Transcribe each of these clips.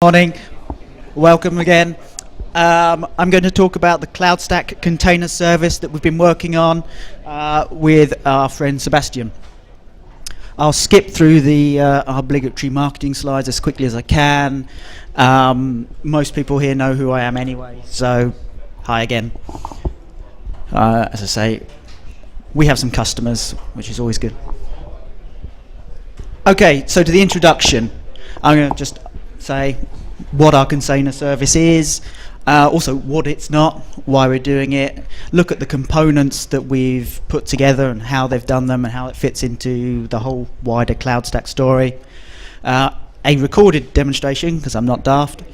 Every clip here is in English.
Morning, welcome again. I'm going to talk about the CloudStack container service that we've been working on with our friend Sebastian. I'll skip through the obligatory marketing slides as quickly as I can. Most people here know who I am anyway, so hi again. As I say, we have some customers, which is always good. Okay, so to the introduction, I'm going to just say what our container service is, also what it's not, why we're doing it, look at the components that we've put together and how they've done them and how it fits into the whole wider CloudStack story. A recorded demonstration, because I'm not daft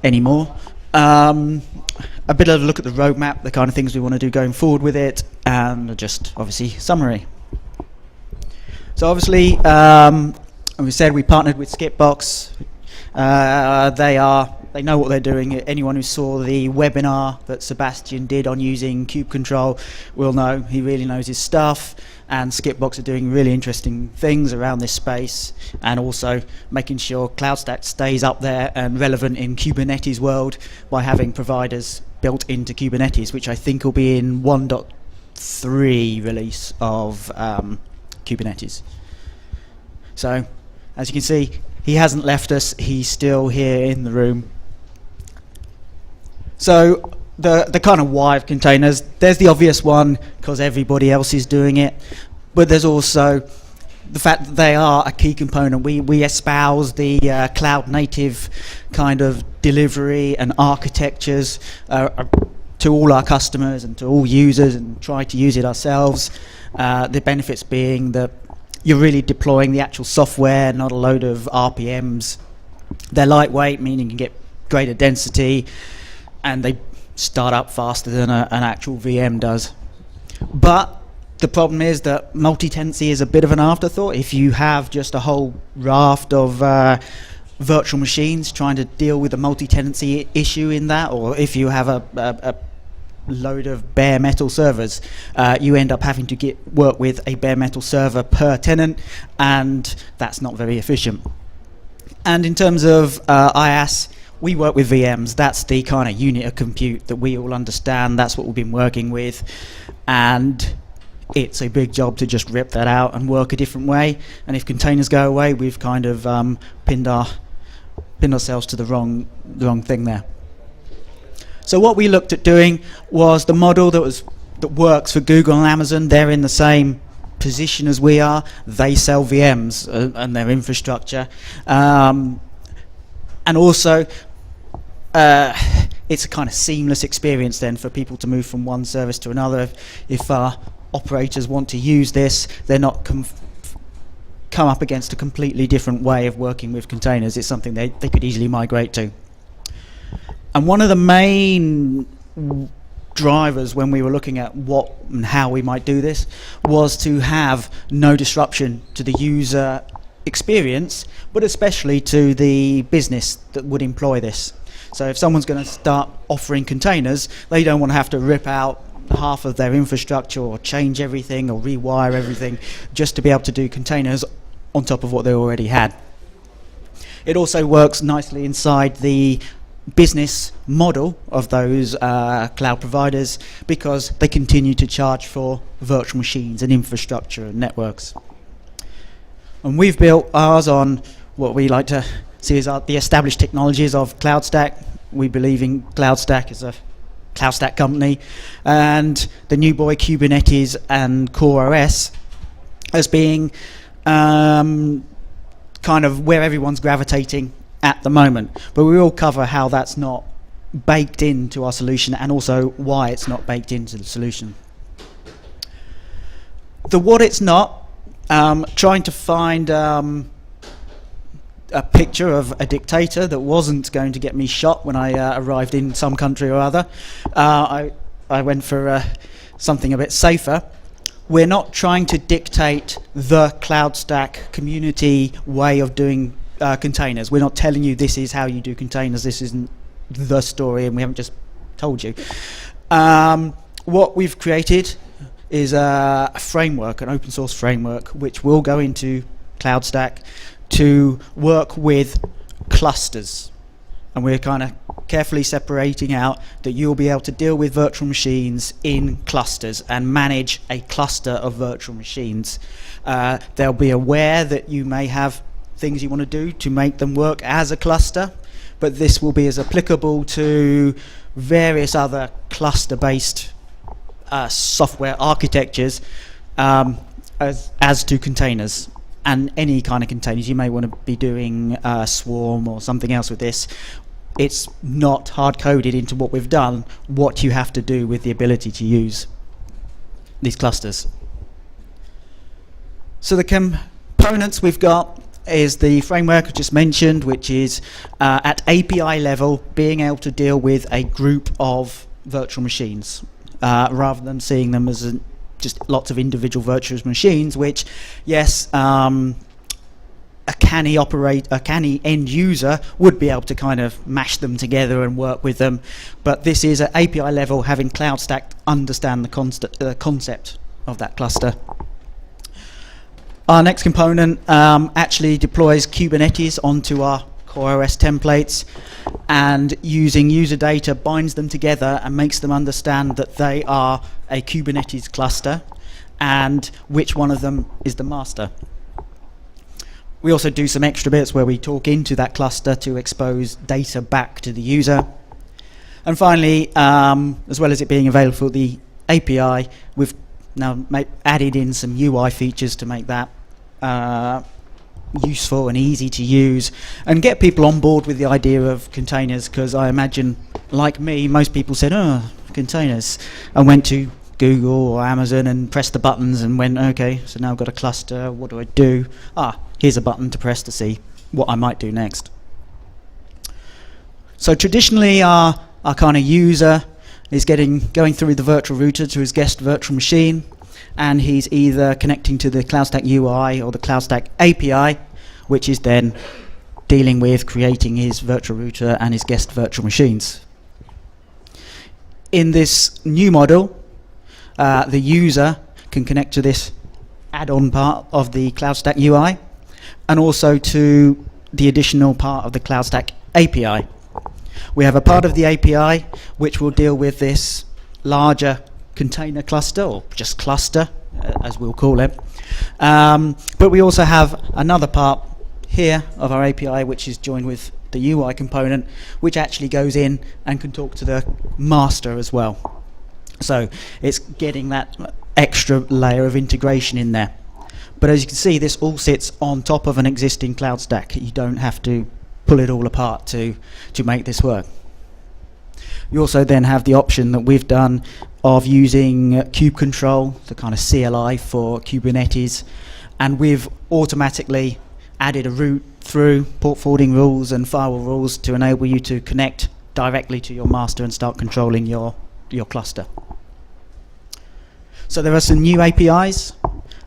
anymore. A bit of a look at the roadmap, the kind of things we want to do going forward with it, and just obviously summary. So obviously, we said we partnered with Skipbox. They know what they're doing. Anyone who saw the webinar that Sebastian did on using kube control will know he really knows his stuff, and Skipbox are doing really interesting things around this space and also making sure CloudStack stays up there and relevant in Kubernetes world by having providers built into Kubernetes, which I think will be in 1.3 release of Kubernetes. So as you can see, he hasn't left us, he's still here in the room. So the kind of why of containers, there's the obvious one because everybody else is doing it, but there's also the fact that they are a key component. We espouse the cloud native kind of delivery and architectures to all our customers and to all users, and try to use it ourselves. The benefits being that you're really deploying the actual software, not a load of RPMs. They're lightweight, meaning you can get greater density, and they start up faster than an actual VM does. But the problem is that multi-tenancy is a bit of an afterthought. If you have just a whole raft of virtual machines trying to deal with the multi-tenancy issue in that, or if you have a load of bare metal servers, you end up having to work with a bare metal server per tenant, and that's not very efficient. And in terms of IaaS, we work with VMs. That's the kind of unit of compute that we all understand. That's what we've been working with, and it's a big job to just rip that out and work a different way. And if containers go away, we've kind of pinned ourselves to the wrong thing there. So what we looked at doing was the model that works for Google and Amazon. They're in the same position as we are. They sell VMs and their infrastructure. And also, it's a kind of seamless experience then for people to move from one service to another. If our operators want to use this, they're not come up against a completely different way of working with containers. It's something they could easily migrate to. And one of the main drivers when we were looking at what and how we might do this was to have no disruption to the user experience, but especially to the business that would employ this. So if someone's going to start offering containers, they don't want to have to rip out half of their infrastructure or change everything or rewire everything just to be able to do containers on top of what they already had. It also works nicely inside the business model of those cloud providers, because they continue to charge for virtual machines and infrastructure and networks. And we've built ours on what we like to see as the established technologies of CloudStack. We believe in CloudStack as a CloudStack company, and the new boy Kubernetes and CoreOS as being kind of where everyone's gravitating at the moment. But we will cover how that's not baked into our solution and also why it's not baked into the solution. The what it's not, trying to find a picture of a dictator that wasn't going to get me shot when I arrived in some country or other. I went for something a bit safer. We're not trying to dictate the CloudStack community way of doing containers. We're not telling you this is how you do containers. This isn't the story, and we haven't just told you. What we've created is a framework, an open source framework, which will go into CloudStack to work with clusters. and we're kind of carefully separating out that you'll be able to deal with virtual machines in clusters and manage a cluster of virtual machines. They'll be aware that you may have things you want to do to make them work as a cluster, but this will be as applicable to various other cluster-based software architectures as to containers. And any kind of containers, you may want to be doing Swarm or something else with this. It's not hard-coded into what we've done, what you have to do with the ability to use these clusters. So the components we've got is the framework I just mentioned, which is at API level being able to deal with a group of virtual machines rather than seeing them as just lots of individual virtual machines, which, yes, a canny end user would be able to kind of mash them together and work with them, but this is at API level, having CloudStack understand the concept of that cluster. Our next component actually deploys Kubernetes onto our CoreOS templates, and using user data binds them together and makes them understand that they are a Kubernetes cluster and which one of them is the master. We also do some extra bits where we talk into that cluster to expose data back to the user. And finally, as well as it being available for the API, we've now added in some UI features to make that useful and easy to use and get people on board with the idea of containers, because I imagine, like me, most people said, oh, containers, and went to Google or Amazon and pressed the buttons and went, okay, so now I've got a cluster, what do I do? Here's a button to press to see what I might do next. So traditionally our kind of user is going through the virtual router to his guest virtual machine, and he's either connecting to the CloudStack UI or the CloudStack API, which is then dealing with creating his virtual router and his guest virtual machines. In this new model, the user can connect to this add-on part of the CloudStack UI and also to the additional part of the CloudStack API. We have a part of the API which will deal with this larger container cluster, or just cluster, as we'll call it. But we also have another part here of our API which is joined with the UI component, which actually goes in and can talk to the master as well. So it's getting that extra layer of integration in there. But as you can see, this all sits on top of an existing cloud stack. You don't have to pull it all apart to make this work. You also then have the option that we've done of using kube control, the kind of CLI for Kubernetes, and we've automatically added a route through port forwarding rules and firewall rules to enable you to connect directly to your master and start controlling your cluster. So there are some new APIs.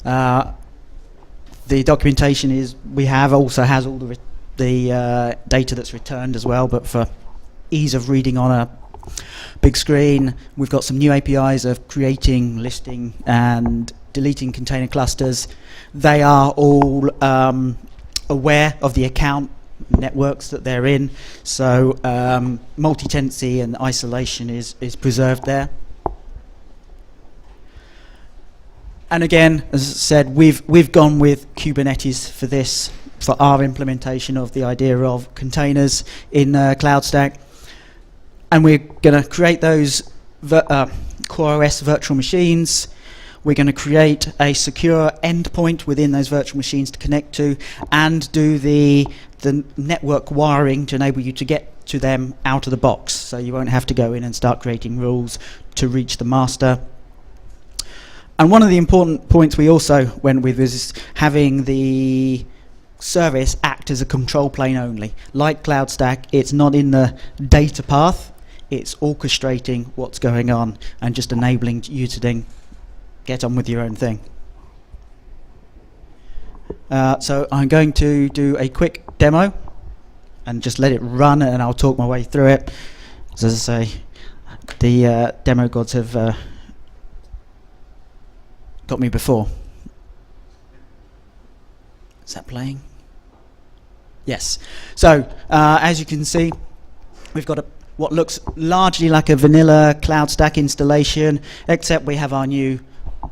The documentation also has all the data that's returned as well, but for ease of reading on a big screen, we've got some new APIs of creating, listing, and deleting container clusters. They are all aware of the account networks that they're in, so multi-tenancy and isolation is preserved there. And again, as I said, we've gone with Kubernetes for this, for our implementation of the idea of containers in CloudStack. And we're going to create those CoreOS virtual machines. We're going to create a secure endpoint within those virtual machines to connect to, and do the network wiring to enable you to get to them out of the box. So you won't have to go in and start creating rules to reach the master. And one of the important points we also went with is having the service act as a control plane only. Like CloudStack, it's not in the data path, it's orchestrating what's going on and just enabling you to then get on with your own thing. So I'm going to do a quick demo and just let it run, and I'll talk my way through it. As I say, the demo gods have got me before. Is that playing? Yes. So as you can see, we've got what looks largely like a vanilla CloudStack installation, except we have our new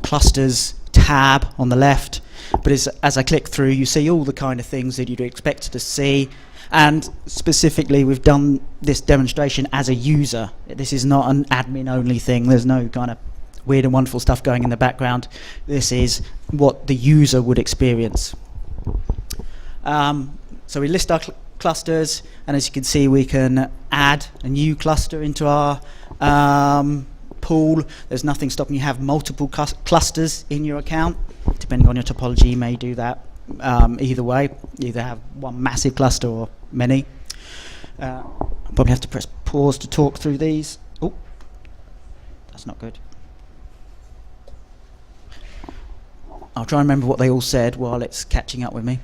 clusters tab on the left. But as I click through, you see all the kind of things that you'd expect to see. And specifically, we've done this demonstration as a user. This is not an admin-only thing. There's no kind of weird and wonderful stuff going in the background. This is what the user would experience. So we list our clusters, and as you can see, we can add a new cluster into our pool. There's nothing stopping you have multiple clusters in your account. Depending on your topology, you may do that either way. Either have one massive cluster or many. I'll probably have to press pause to talk through these. Oh, that's not good. I'll try and remember what they all said while it's catching up with me.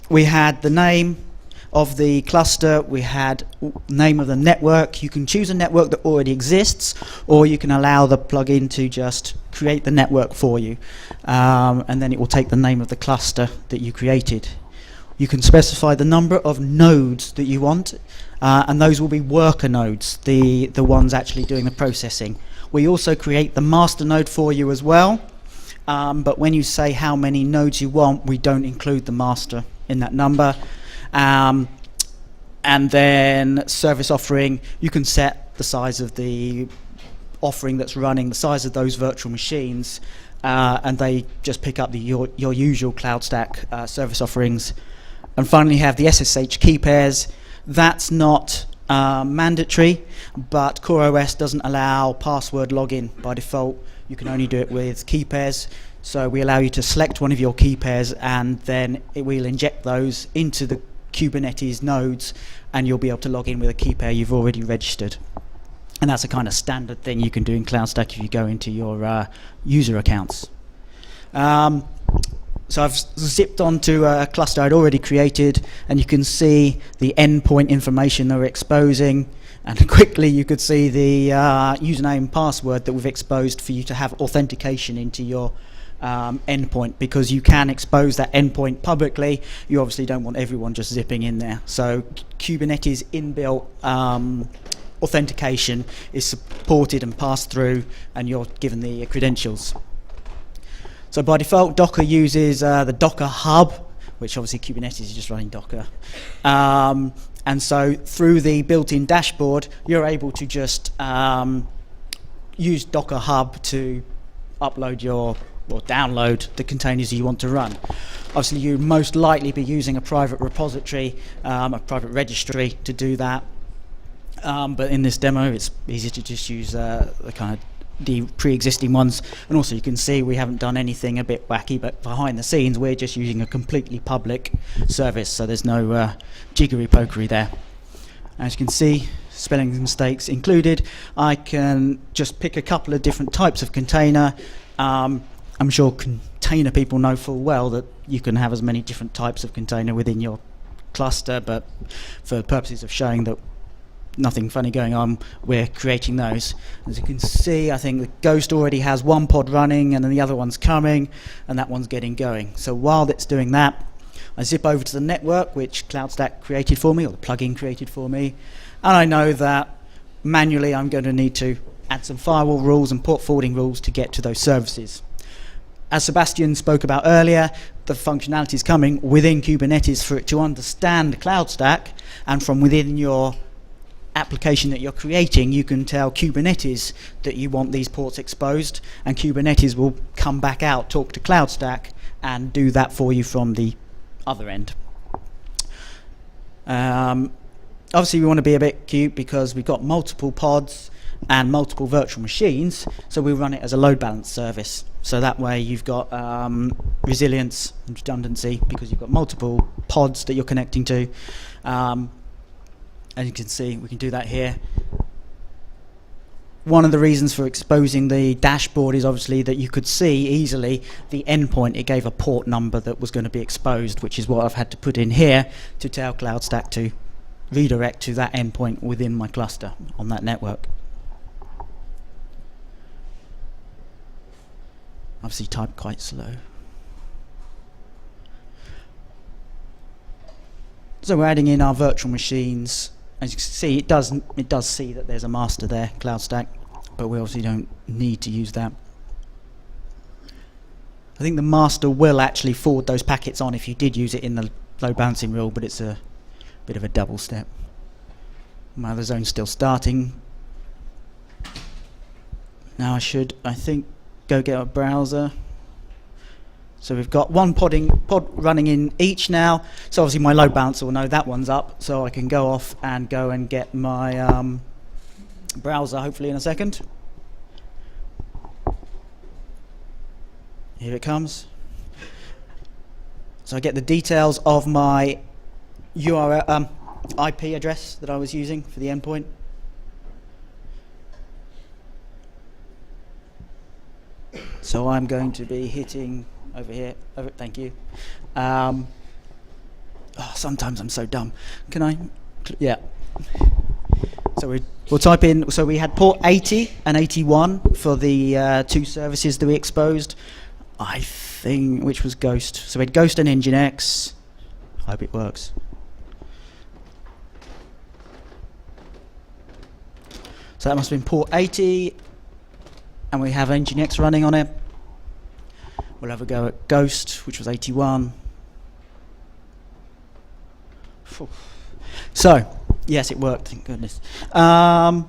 We had the name of the cluster, we had name of the network. You can choose a network that already exists, or you can allow the plugin to just create the network for you, and then it will take the name of the cluster that you created. You can specify the number of nodes that you want, and those will be worker nodes, the ones actually doing the processing. We also create the master node for you as well, but when you say how many nodes you want, we don't include the master in that number. And then service offering, you can set the size of the offering that's running, the size of those virtual machines, and they just pick up your usual CloudStack service offerings. And finally, you have the SSH key pairs. That's not mandatory, but CoreOS doesn't allow password login by default. You can only do it with key pairs. So we allow you to select one of your key pairs, and then we'll inject those into the Kubernetes nodes, and you'll be able to log in with a key pair you've already registered. And that's a kind of standard thing you can do in CloudStack if you go into your user accounts. So I've zipped onto a cluster I'd already created, and you can see the endpoint information that we're exposing. And quickly you could see the username and password that we've exposed for you to have authentication into your endpoint, because you can expose that endpoint publicly. You obviously don't want everyone just zipping in there. So Kubernetes inbuilt authentication is supported and passed through, and you're given the credentials. So by default, Docker uses the Docker Hub, which obviously Kubernetes is just running Docker. And so through the built-in dashboard, you're able to just use Docker Hub to upload or download the containers you want to run. Obviously, you most likely be using a private repository, a private registry to do that. But in this demo, it's easy to just use the pre-existing ones. And also, you can see we haven't done anything a bit wacky, but behind the scenes, we're just using a completely public service, so there's no jiggery-pokery there. As you can see, spelling mistakes included. I can just pick a couple of different types of container. I'm sure container people know full well that you can have as many different types of container within your cluster, but for the purposes of showing that nothing funny going on, we're creating those. As you can see, I think the Ghost already has one pod running, and then the other one's coming, and that one's getting going. So while it's doing that, I zip over to the network, which CloudStack created for me, or the plugin created for me, and I know that manually I'm going to need to add some firewall rules and port forwarding rules to get to those services. As Sebastian spoke about earlier, the functionality is coming within Kubernetes for it to understand CloudStack, and from within your application that you're creating, you can tell Kubernetes that you want these ports exposed, and Kubernetes will come back out, talk to CloudStack, and do that for you from the other end. Obviously, we want to be a bit cute because we've got multiple pods and multiple virtual machines, so we run it as a load balance service. So that way you've got resilience and redundancy because you've got multiple pods that you're connecting to. As you can see, we can do that here. One of the reasons for exposing the dashboard is obviously that you could see easily the endpoint. It gave a port number that was going to be exposed, which is what I've had to put in here to tell CloudStack to redirect to that endpoint within my cluster on that network. Obviously type quite slow. So we're adding in our virtual machines. As you can see, it does see that there's a master there, CloudStack, but we obviously don't need to use that. I think the master will actually forward those packets on if you did use it in the load balancing rule, but it's a bit of a double step. My other zone's still starting. Now I think, go get a browser. So we've got one pod running in each now. So obviously my load balancer will know that one's up, so I can go off and go and get my browser hopefully in a second. Here it comes. So I get the details of my URL, IP address that I was using for the endpoint. So I'm going to be hitting over here. Thank you. Oh, sometimes I'm so dumb. Can I? Yeah. So we'll type in. So we had port 80 and 81 for the two services that we exposed. I think which was Ghost. So we had Ghost and Nginx. I hope it works. So that must have been port 80, and we have Nginx running on it. We'll have a go at Ghost, which was 81. So, yes, it worked, thank goodness. So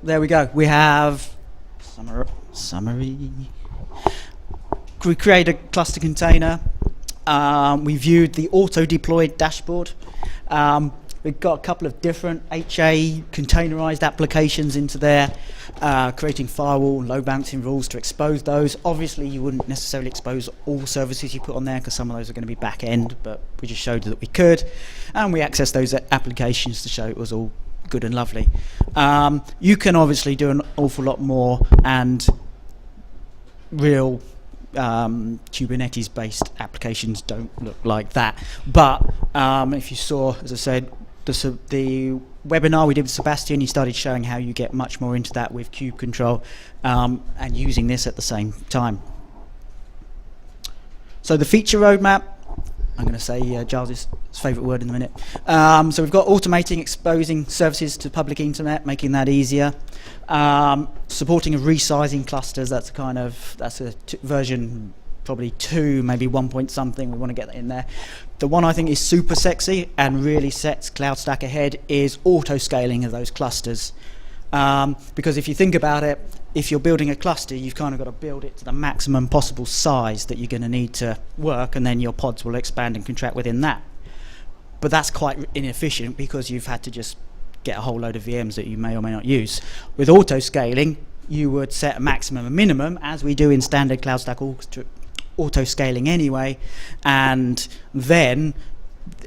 there we go. We have summary. We create a cluster container. We viewed the auto-deployed dashboard. We've got a couple of different HA containerized applications into there, creating firewall and load balancing rules to expose those. Obviously, you wouldn't necessarily expose all services you put on there because some of those are going to be back end, but we just showed that we could. And we accessed those applications to show it was all good and lovely. You can obviously do an awful lot more, and real Kubernetes-based applications don't look like that. But if you saw, as I said, the webinar we did with Sebastian, he started showing how you get much more into that with kube control and using this at the same time. So the feature roadmap, I'm going to say Giles' favourite word in a minute. So we've got automating, exposing services to public internet, making that easier. Supporting of resizing clusters, that's a version probably 2, maybe 1 point something. We want to get that in there. The one I think is super sexy and really sets CloudStack ahead is auto-scaling of those clusters. Because if you think about it, if you're building a cluster, you've kind of got to build it to the maximum possible size that you're going to need to work, and then your pods will expand and contract within that. But that's quite inefficient because you've had to just get a whole load of VMs that you may or may not use. With auto-scaling, you would set a maximum and minimum, as we do in standard CloudStack auto-scaling anyway, and then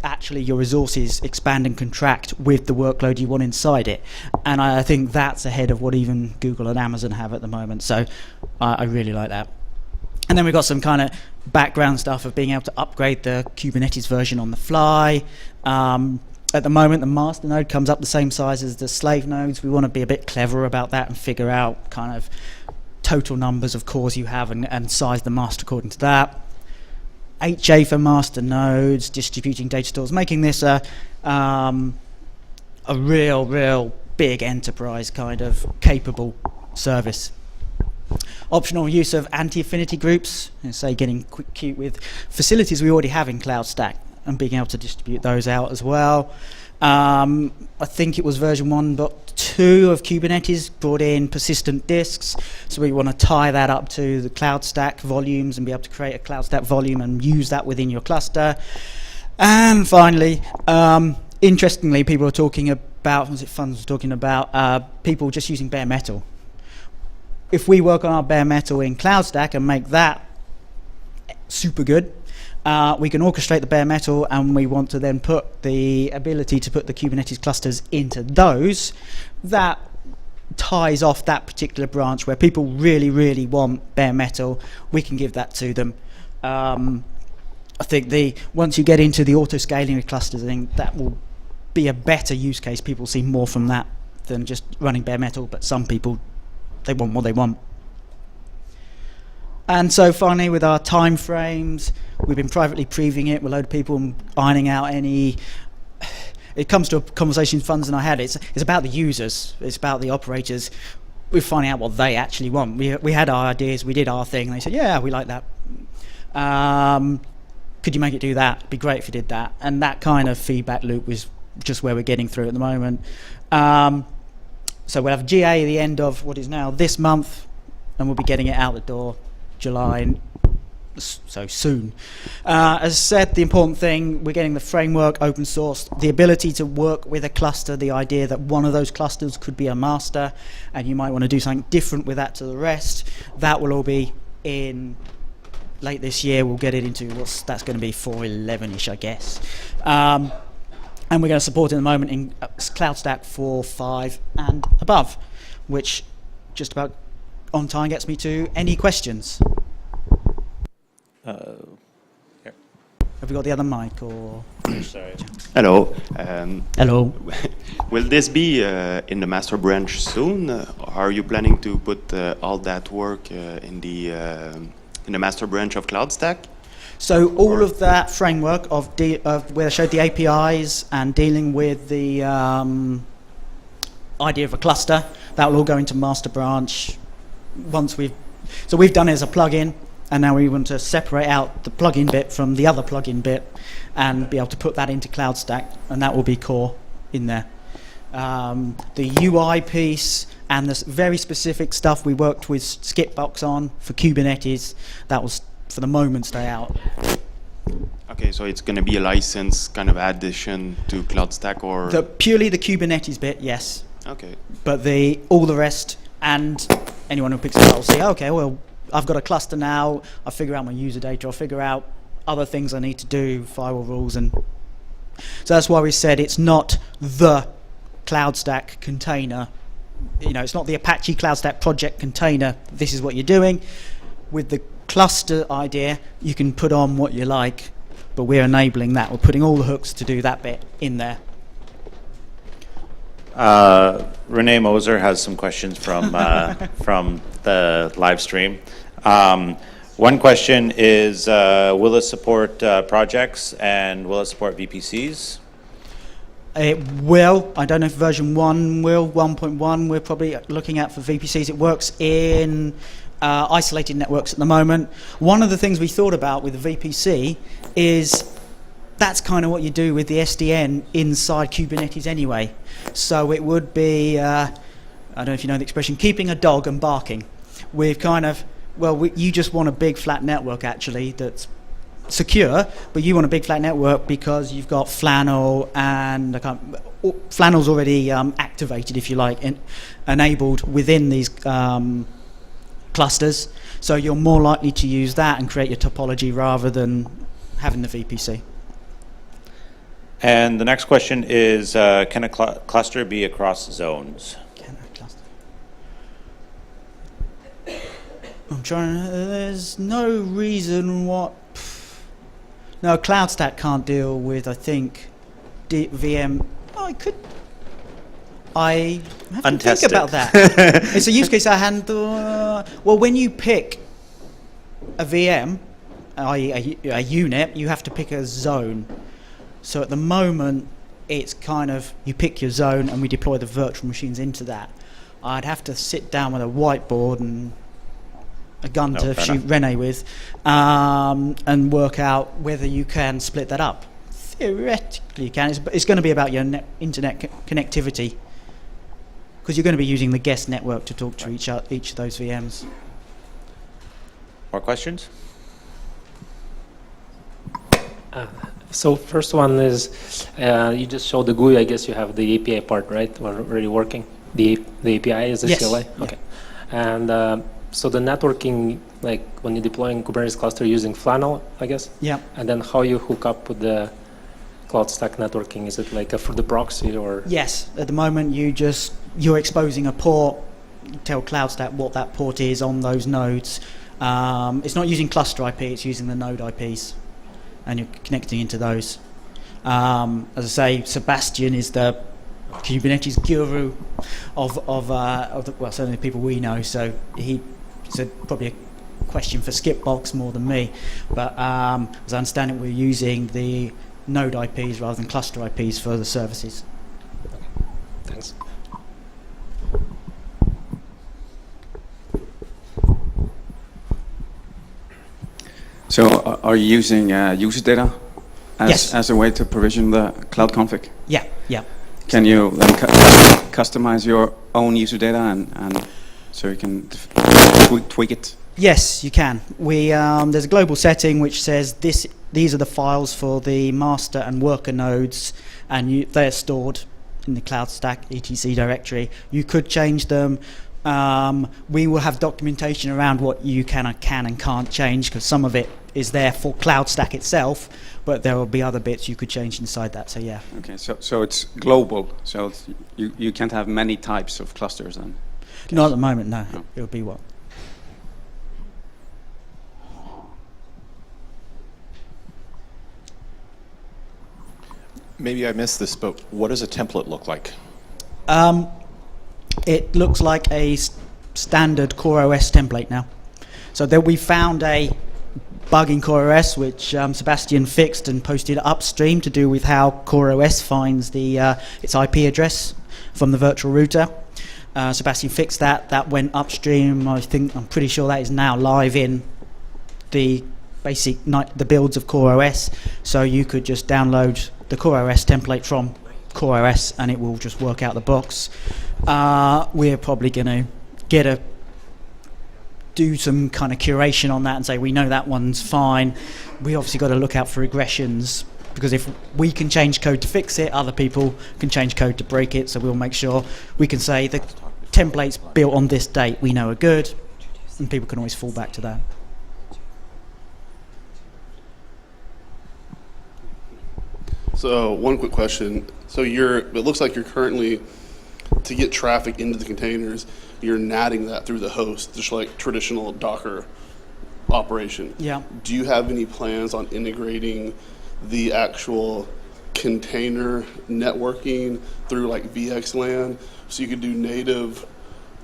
actually your resources expand and contract with the workload you want inside it. And I think that's ahead of what even Google and Amazon have at the moment, so I really like that. And then we've got some kind of background stuff of being able to upgrade the Kubernetes version on the fly. At the moment, the master node comes up the same size as the slave nodes. We want to be a bit clever about that and figure out kind of total numbers of cores you have and size the master according to that. HA for master nodes, distributing data stores, making this a real big enterprise kind of capable service. Optional use of anti-affinity groups, say getting cute with facilities we already have in CloudStack and being able to distribute those out as well. I think it was version 1.2 of Kubernetes brought in persistent disks, so we want to tie that up to the CloudStack volumes and be able to create a CloudStack volume and use that within your cluster. And finally, interestingly, people are talking about, people just using bare metal. If we work on our bare metal in CloudStack and make that super good, we can orchestrate the bare metal, and we want to then put the ability to put the Kubernetes clusters into those. That ties off that particular branch where people really want bare metal. We can give that to them. I think once you get into the auto-scaling of clusters, I think that will be a better use case. People see more from that than just running bare metal, but some people, they want what they want. And so finally, with our timeframes, we've been privately previewing it with a load of people ironing out any. It comes to a conversation funds in our head. It's about the users. It's about the operators. We're finding out what they actually want. We had our ideas. We did our thing. And they said, yeah, we like that. Could you make it do that? It'd be great if you did that. And that kind of feedback loop was just where we're getting through at the moment. So we'll have GA at the end of what is now this month, and we'll be getting it out the door July, so soon. As I said, the important thing, we're getting the framework open source, the ability to work with a cluster, the idea that one of those clusters could be a master, and you might want to do something different with that to the rest. That will all be in late this year. We'll get it into that's going to be 4.11ish, I guess. And we're going to support it in the moment in CloudStack 4.5 and above, which just about on time gets me to any questions. Here. Have we got the other mic or? Sorry. Hello. Hello. Will this be in the master branch soon? Are you planning to put all that work in the master branch of CloudStack? So all of that framework of where I showed the APIs and dealing with the idea of a cluster, that will all go into master branch once we've done it as a plugin, and now we want to separate out the plugin bit from the other plugin bit and be able to put that into CloudStack, and that will be core in there. The UI piece and this very specific stuff we worked with Skipbox on for Kubernetes, that was for the moment stay out. Okay, so it's going to be a license kind of addition to CloudStack, or Purely the Kubernetes bit, yes. Okay. But all the rest, and anyone who picks it up will say, okay, well, I've got a cluster now. I figure out my user data. I'll figure out other things I need to do, firewall rules, and so that's why we said it's not the CloudStack container. It's not the Apache CloudStack project container. This is what you're doing. With the cluster idea, you can put on what you like, but we're enabling that. We're putting all the hooks to do that bit in there. Renee Moser has some questions from from the live stream. One question is, will it support projects, and will it support VPCs? It will. I don't know if version 1 will. 1.1 we're probably looking at for VPCs. It works in isolated networks at the moment. One of the things we thought about with the VPC is that's kind of what you do with the SDN inside Kubernetes anyway. So it would be, I don't know if you know the expression, keeping a dog and barking. We've kind of, you just want a big flat network actually that's secure, but you want a big flat network because you've got Flannel, and Flannel's already activated, if you like, and enabled within these clusters. So you're more likely to use that and create your topology rather than having the VPC. And the next question is, can a cluster be across zones? Can a cluster? I'm trying. There's no reason what. No, CloudStack can't deal with, I think, VM. Oh, it could. I have Untested. to think about that. It's a use case I hadn't thought. Well, when you pick a VM, i.e. a unit, you have to pick a zone. So at the moment, it's kind of, you pick your zone and we deploy the virtual machines into that. I'd have to sit down with a whiteboard and a gun to shoot Rene with, and work out whether you can split that up. Theoretically you can, it's going to be about your internet connectivity, because you're going to be using the guest network to talk to each of those VMs. More questions? So first one is, you just showed the GUI. I guess you have the API part, right? Already working. The API is the yes. CLI? Okay. Yeah. And so the networking, like when you're deploying Kubernetes cluster using Flannel, I guess? Yeah. And then how you hook up with the CloudStack networking? Is it like for the proxy or? Yes. At the moment, you're exposing a port. You tell CloudStack what that port is on those nodes. It's not using cluster IP, it's using the node IPs. And you're connecting into those. As I say, Sebastian is the Kubernetes guru of the, well, certainly the people we know. So he's probably question for Skipbox more than me. But as I understand it, we're using the node IPs rather than cluster IPs for the services. Thanks. So are you using user data Yes. as a way to provision the cloud config? Yeah, yeah. Can you then customize your own user data and so you can tweak it? Yes, you can. There's a global setting which says these are the files for the master and worker nodes, and they're stored in the CloudStack etc directory. You could change them. We will have documentation around what you can and can't change, because some of it is there for CloudStack itself, but there will be other bits you could change inside that. So yeah. Okay, so it's global. So you can't have many types of clusters then. Not at the moment, no. No. It would be what? Maybe I missed this, but what does a template look like? It looks like a standard CoreOS template now. So there we found a bug in CoreOS which Sebastian fixed and posted upstream to do with how CoreOS finds its IP address from the virtual router. Sebastian fixed that. That went upstream. I'm pretty sure that is now live in the the builds of CoreOS. So you could just download the CoreOS template from CoreOS and it will just work out the box. We're probably going to do some kind of curation on that and say we know that one's fine. We obviously got to look out for regressions, because if we can change code to fix it, other people can change code to break it. So we'll make sure we can say the templates built on this date we know are good, and people can always fall back to that. So one quick question. So it looks like you're currently, to get traffic into the containers, you're natting that through the host, just like traditional Docker operation. Yeah. Do you have any plans on integrating the actual container networking through like VXLAN, so you could do native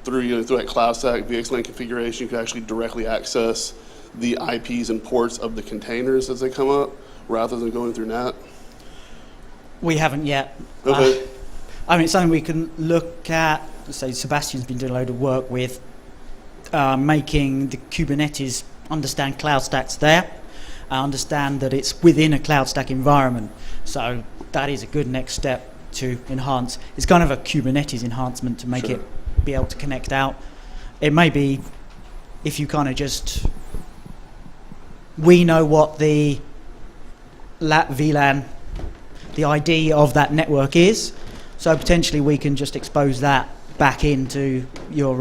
through like CloudStack VXLAN configuration? You could actually directly access the IPs and ports of the containers as they come up, rather than going through NAT. We haven't yet. Okay. I mean, it's something we can look at. Say Sebastian's been doing a load of work with making the Kubernetes understand CloudStack's there, understand that it's within a CloudStack environment. So that is a good next step to enhance. It's kind of a Kubernetes enhancement to make it be able to connect out. It may be if you kind of we know what the VLAN, the ID of that network is, so potentially we can just expose that back into your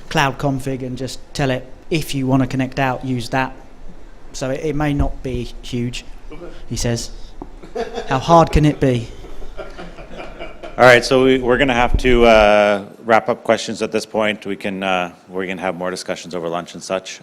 cloud config and just tell it, if you want to connect out, use that. So it may not be huge, he says. How hard can it be? All right, so we're going to have to wrap up questions at this point. We can have more discussions over lunch and such.